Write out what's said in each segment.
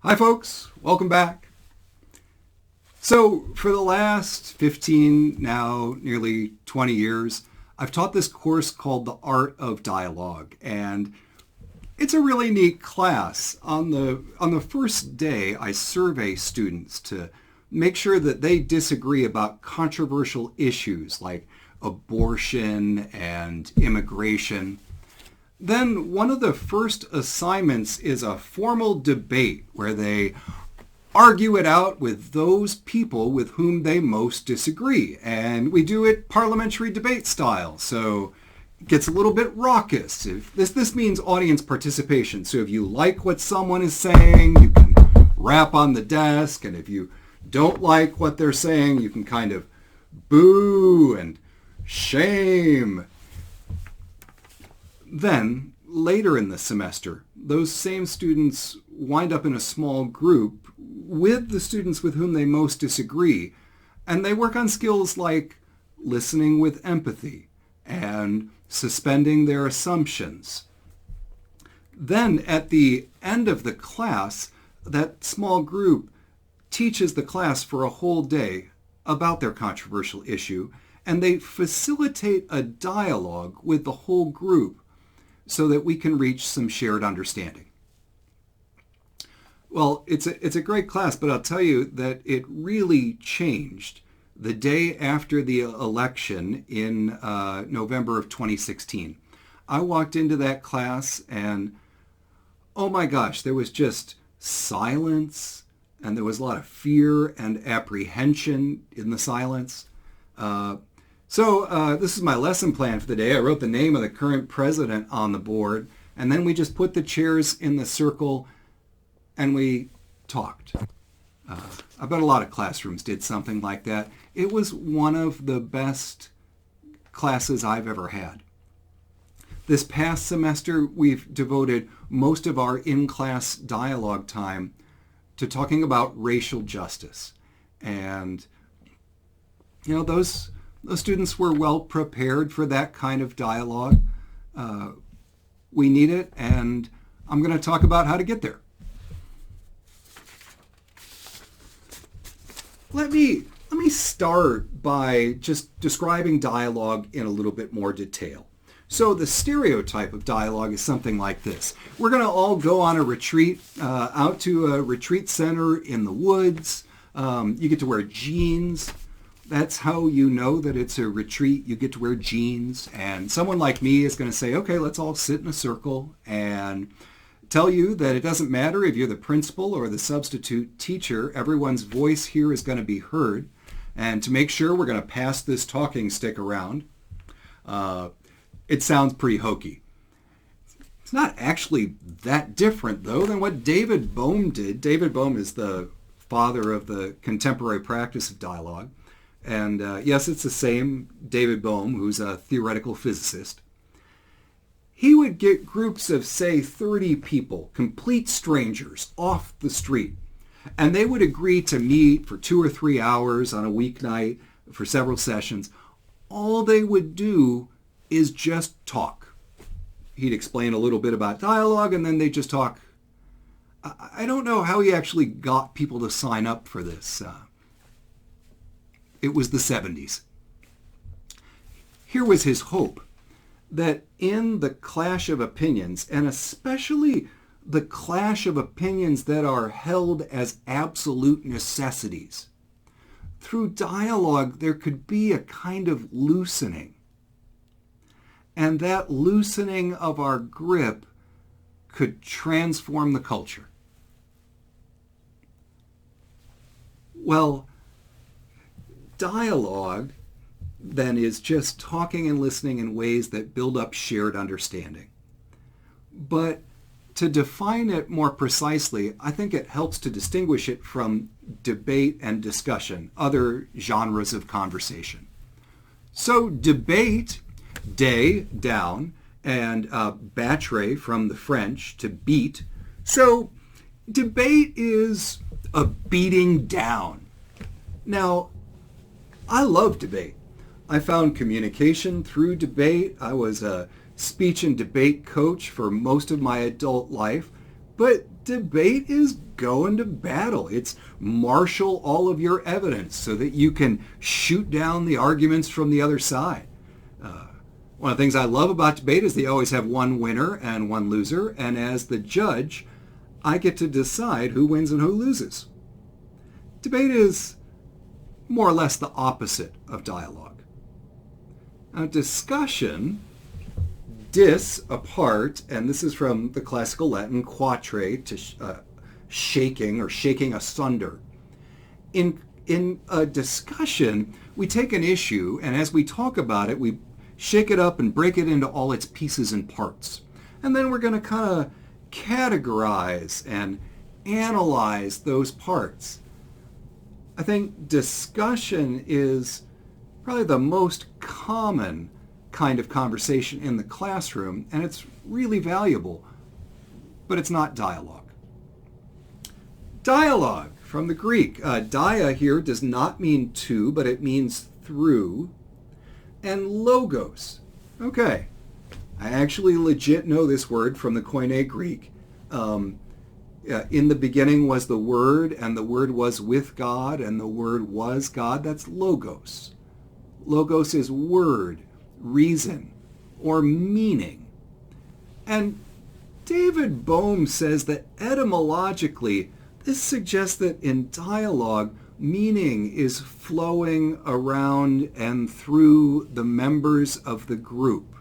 Hi folks, welcome back. So for the last 15, now nearly 20 years, I've taught this course called The Art of Dialogue, and it's a really neat class. On the first day, I survey students to make sure that they disagree about controversial issues like abortion and immigration. Then one of the first assignments is a formal debate where they argue it out with those people with whom they most disagree. And we do it parliamentary debate style, so it gets a little bit raucous. This means audience participation. So if you like what someone is saying, you can rap on the desk. And if you don't like what they're saying, you can kind of boo and shame. Then, later in the semester, those same students wind up in a small group with the students with whom they most disagree, and they work on skills like listening with empathy and suspending their assumptions. Then, at the end of the class, that small group teaches the class for a whole day about their controversial issue, and they facilitate a dialogue with the whole group so that we can reach some shared understanding. Well, it's a great class, but I'll tell you that it really changed the day after the election in November of 2016. I walked into that class and, oh my gosh, there was just silence, and there was a lot of fear and apprehension in the silence. So this is my lesson plan for the day. I wrote the name of the current president on the board, and then we just put the chairs in the circle and we talked. I bet a lot of classrooms did something like that. It was one of the best classes I've ever had. This past semester, we've devoted most of our in-class dialogue time to talking about racial justice. And, those students were well prepared for that kind of dialogue. We need it, and I'm going to talk about how to get there. Let me start by just describing dialogue in a little bit more detail. So the stereotype of dialogue is something like this. We're going to all go on a retreat, out to a retreat center in the woods. You get to wear jeans. That's how you know that it's a retreat. You get to wear jeans. And someone like me is going to say, okay, let's all sit in a circle and tell you that it doesn't matter if you're the principal or the substitute teacher. Everyone's voice here is going to be heard. And to make sure, we're going to pass this talking stick around. It sounds pretty hokey. It's not actually that different, though, than what David Bohm did. David Bohm is the father of the contemporary practice of dialogue. And yes, it's the same David Bohm, who's a theoretical physicist. He would get groups of, say, 30 people, complete strangers, off the street. And they would agree to meet for 2 or 3 hours on a weeknight for several sessions. All they would do is just talk. He'd explain a little bit about dialogue, and then they'd just talk. I don't know how he actually got people to sign up for this. It was the 70s. Here was his hope, that in the clash of opinions, and especially the clash of opinions that are held as absolute necessities, through dialogue there could be a kind of loosening. And that loosening of our grip could transform the culture. Well, dialogue, then, is just talking and listening in ways that build up shared understanding. But to define it more precisely, I think it helps to distinguish it from debate and discussion, other genres of conversation. So debate, day, down, and battre from the French, to beat. So debate is a beating down. Now, I love debate. I found communication through debate. I was a speech and debate coach for most of my adult life. But debate is go into battle. It's marshal all of your evidence so that you can shoot down the arguments from the other side. One of the things I love about debate is they always have one winner and one loser, and as the judge, I get to decide who wins and who loses. Debate is more or less the opposite of dialogue. Now, discussion, dis, apart, and this is from the classical Latin quatre, to shaking or shaking asunder. In a discussion, we take an issue, and as we talk about it, we shake it up and break it into all its pieces and parts. And then we're going to kind of categorize and analyze those parts. I think discussion is probably the most common kind of conversation in the classroom, and it's really valuable, but it's not dialogue. Dialogue, from the Greek. Dia here does not mean to, but it means through. And logos. Okay, I actually legit know this word from the Koine Greek. In the beginning was the Word, and the Word was with God, and the Word was God. That's logos. Logos is word, reason, or meaning. And David Bohm says that etymologically, this suggests that in dialogue, meaning is flowing around and through the members of the group.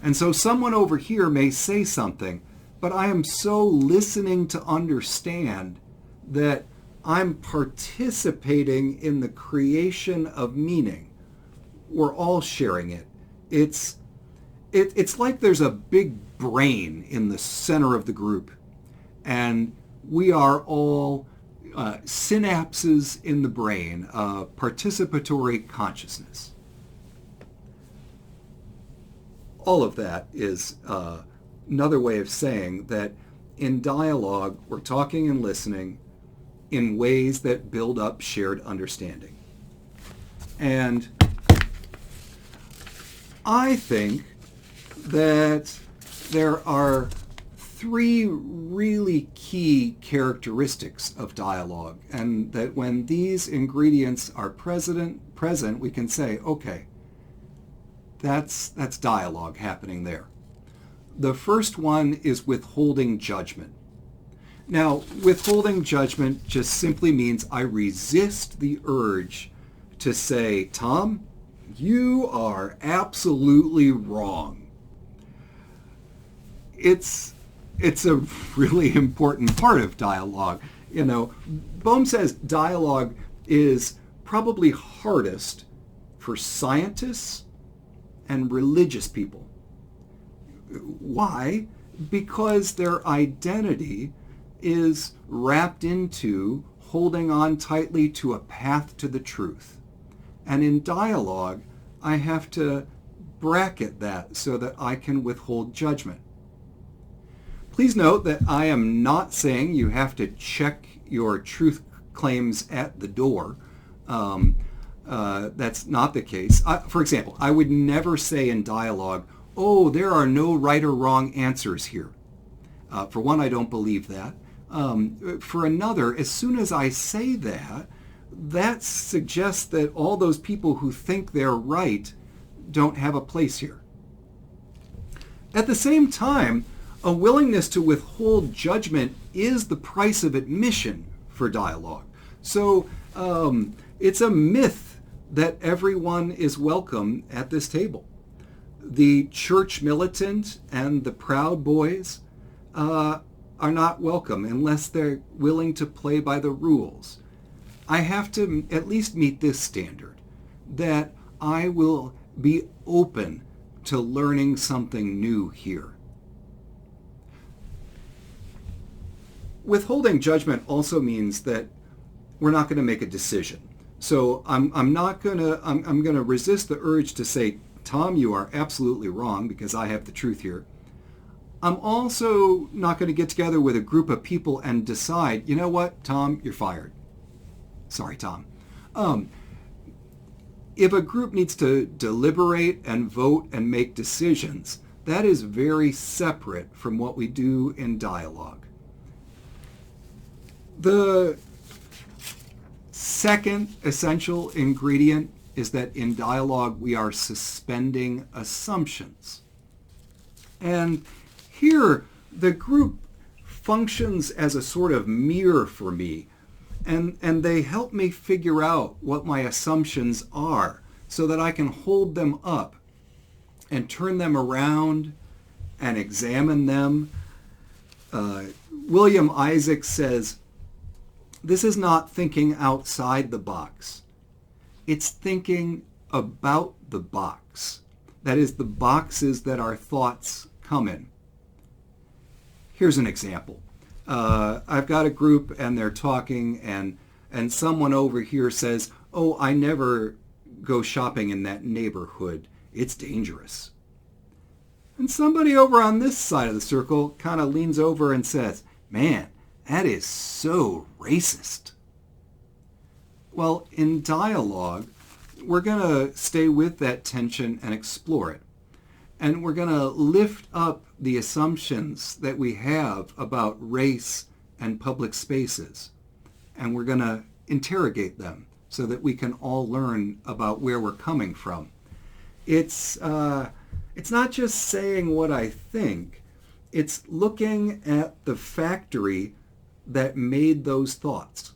And so someone over here may say something, but I am so listening to understand that I'm participating in the creation of meaning. We're all sharing it. It's like there's a big brain in the center of the group, and we are all synapses in the brain, participatory consciousness. All of that is another way of saying that in dialogue, we're talking and listening in ways that build up shared understanding. And I think that there are three really key characteristics of dialogue, and that when these ingredients are present, we can say, okay, that's dialogue happening there. The first one is withholding judgment. Now, withholding judgment just simply means I resist the urge to say, Tom, you are absolutely wrong. It's a really important part of dialogue. You know, Bohm says dialogue is probably hardest for scientists and religious people. Why? Because their identity is wrapped into holding on tightly to a path to the truth. And in dialogue, I have to bracket that so that I can withhold judgment. Please note that I am not saying you have to check your truth claims at the door. That's not the case. For example, I would never say in dialogue, oh, there are no right or wrong answers here. For one, I don't believe that. For another, as soon as I say that, that suggests that all those people who think they're right don't have a place here. At the same time, a willingness to withhold judgment is the price of admission for dialogue. So it's a myth that everyone is welcome at this table. The church militant and the Proud Boys are not welcome unless they're willing to play by the rules. I have to at least meet this standard, that I will be open to learning something new here. Withholding judgment also means that we're not going to make a decision. So I'm going to resist the urge to say, Tom, you are absolutely wrong because I have the truth here. I'm also not going to get together with a group of people and decide, you know what, Tom, you're fired. Sorry, Tom. If a group needs to deliberate and vote and make decisions, that is very separate from what we do in dialogue. The second essential ingredient is that in dialogue we are suspending assumptions. And here the group functions as a sort of mirror for me, and they help me figure out what my assumptions are so that I can hold them up and turn them around and examine them. William Isaacs says, this is not thinking outside the box. It's thinking about the box. That is, the boxes that our thoughts come in. Here's an example. I've got a group and they're talking and someone over here says, oh, I never go shopping in that neighborhood. It's dangerous. And somebody over on this side of the circle kind of leans over and says, man, that is so racist. Well, in dialogue, we're going to stay with that tension and explore it. And we're going to lift up the assumptions that we have about race and public spaces. And we're going to interrogate them so that we can all learn about where we're coming from. It's not just saying what I think. It's looking at the factory that made those thoughts.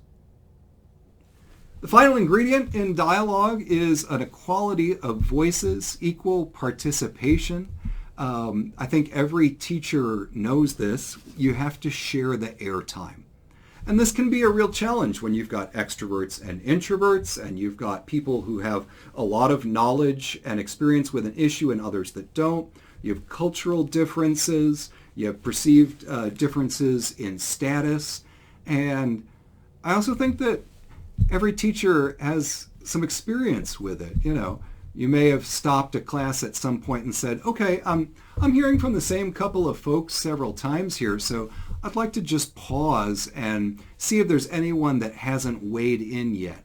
The final ingredient in dialogue is an equality of voices, equal participation. I think every teacher knows this. You have to share the airtime. And this can be a real challenge when you've got extroverts and introverts, and you've got people who have a lot of knowledge and experience with an issue and others that don't. You have cultural differences. You have perceived differences in status. And I also think that every teacher has some experience with it. You know, you may have stopped a class at some point and said, okay, I'm hearing from the same couple of folks several times here, so I'd like to just pause and see if there's anyone that hasn't weighed in yet.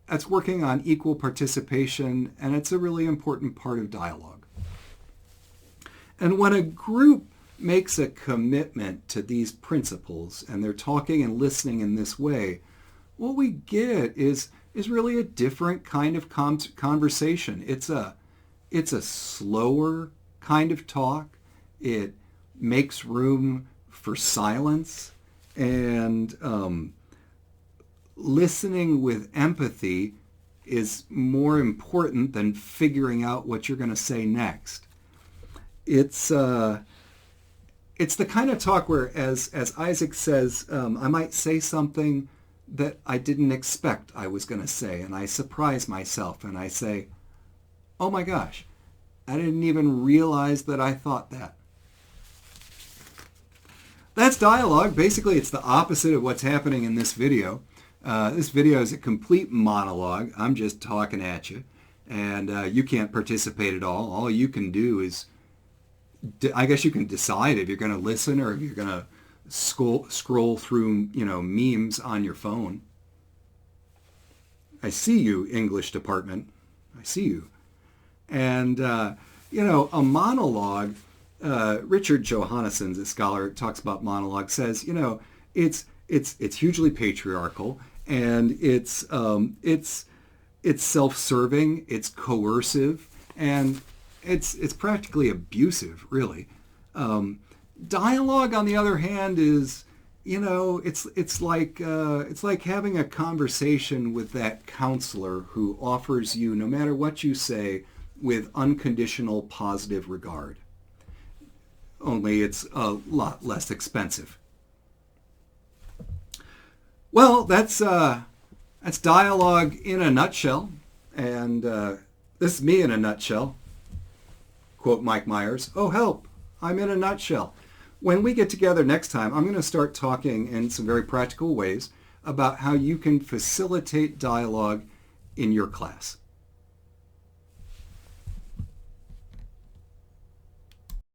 That's working on equal participation, and it's a really important part of dialogue. And when a group makes a commitment to these principles, and they're talking and listening in this way, what we get is really a different kind of conversation. It's a slower kind of talk. It makes room for silence, and listening with empathy is more important than figuring out what you're going to say next. It's the kind of talk where, as Isaac says, I might say something that I didn't expect I was going to say, and I surprise myself and I say, oh my gosh, I didn't even realize that I thought that. That's dialogue. Basically, it's the opposite of what's happening in this video. This video is a complete monologue. I'm just talking at you, and you can't participate at all. All you can do is, I guess you can decide if you're going to listen or if you're going to scroll through, memes on your phone. I see you, English department. I see you. And, a monologue, Richard Johannesson, a scholar, talks about monologue, says, it's hugely patriarchal, and it's self-serving, it's coercive, and it's practically abusive, really. Dialogue, on the other hand, is, it's like having a conversation with that counselor who offers you, no matter what you say, with unconditional positive regard. Only it's a lot less expensive. Well, that's dialogue in a nutshell, and this is me in a nutshell. Quote Mike Myers, "Oh help, I'm in a nutshell." When we get together next time, I'm going to start talking in some very practical ways about how you can facilitate dialogue in your class.